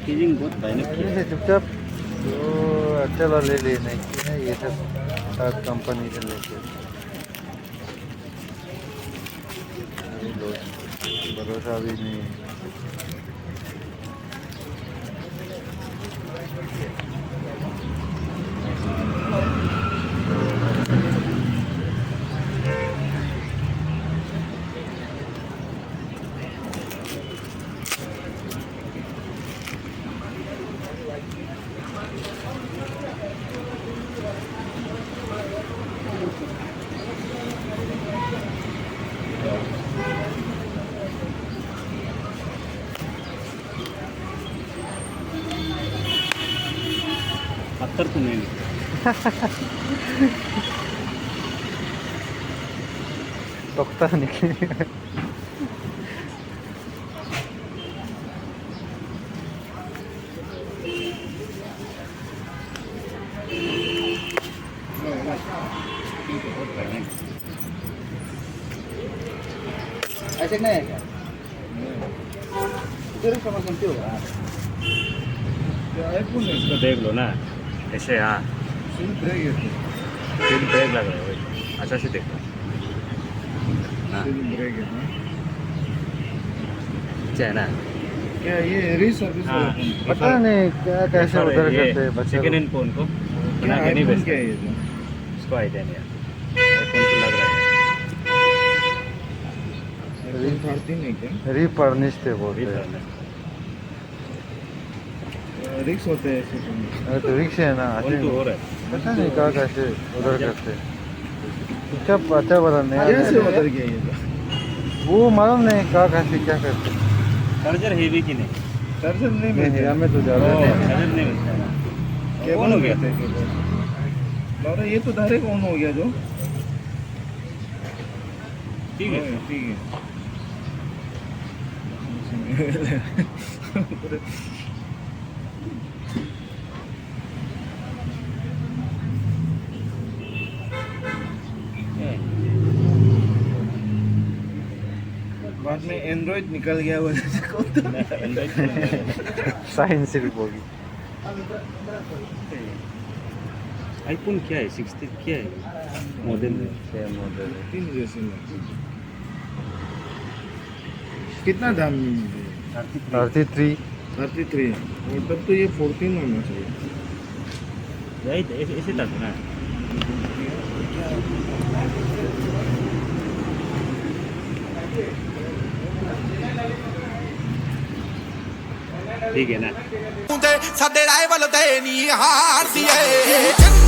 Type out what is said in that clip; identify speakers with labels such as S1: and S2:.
S1: Packaging बहुत भयानक की है।
S2: चुपचाप तो अच्छा वाले लेने की है, ये सब कंपनी से लेके ये लो, भरोसा भी नहीं है।
S1: पत्थर तो नहीं
S2: तख्ता निकले।
S1: ऐसे नहीं है क्या? इधर समझ होगा।
S3: आईफोन है
S1: इसको देख लो ना ऐसे। हाँ
S3: सिर्फ ब्रेक है,
S1: सीट ब्रेक लग रहा है वही, अच्छा से देखो ना।
S3: सिर्फ ब्रेक है ना।
S1: अच्छा है ना।
S3: क्या ये रीसर्विस
S1: हाँ,
S3: वाला फोन?
S2: पता नहीं क्या कैसे उधर करते हैं बच्चे
S1: सेकेंड
S2: लोग।
S1: हैंड फोन को
S3: क्या
S1: बना के नहीं
S3: आईफोन क्या
S1: बेचते।
S3: है ये जो?
S1: इसको आइडिया नहीं है, आईफोन तो लग रहा है।
S3: आईफोन 13 है क्या?
S2: रिफर्निश थे बोलते हैं।
S3: रिक्स होते हैं ऐसे फोन।
S2: अरे तो रिक्शे है ना,
S1: वन टू हो रहा है।
S2: पता नहीं क्या कैसे उधर करते हैं। चुपचाप अच्छा बता
S3: कैसे
S2: नहीं,
S3: उधर गया ये तो?
S2: वो मालूम नहीं क्या कैसे क्या करते हैं।
S1: चार्जर हेवी की नहीं?
S3: चार्जर नहीं
S2: नहीं
S3: मिलता।
S2: हमें तो ज़्यादा नहीं।
S1: चार्जर नहीं मिलता है।
S3: केबल
S1: कौन हो गया?
S3: मिलता है, केबल। लौरा ये तो डायरेक्ट ऑन हो गया जो।
S1: ठीक है।
S3: हाँ, ठीक है। बाद में एंड्रॉइड निकल गया वो
S2: साइंस सिर्फ होगी।
S1: आईफोन क्या है? 16 क्या है मॉडल?
S2: क्या मॉडल है?
S3: तीन जैसे लगते हैं। कितना दाम में मिल
S2: 33।
S3: 33 और तब तो ये 14 होना चाहिए।
S1: यही तो ऐसे था ना। ठीक है ना।
S4: ਸਾਡੇ ਰਾਏ ਵੱਲ ਤੇ ਨਹੀਂ ਹਾਰਦੀ ਏ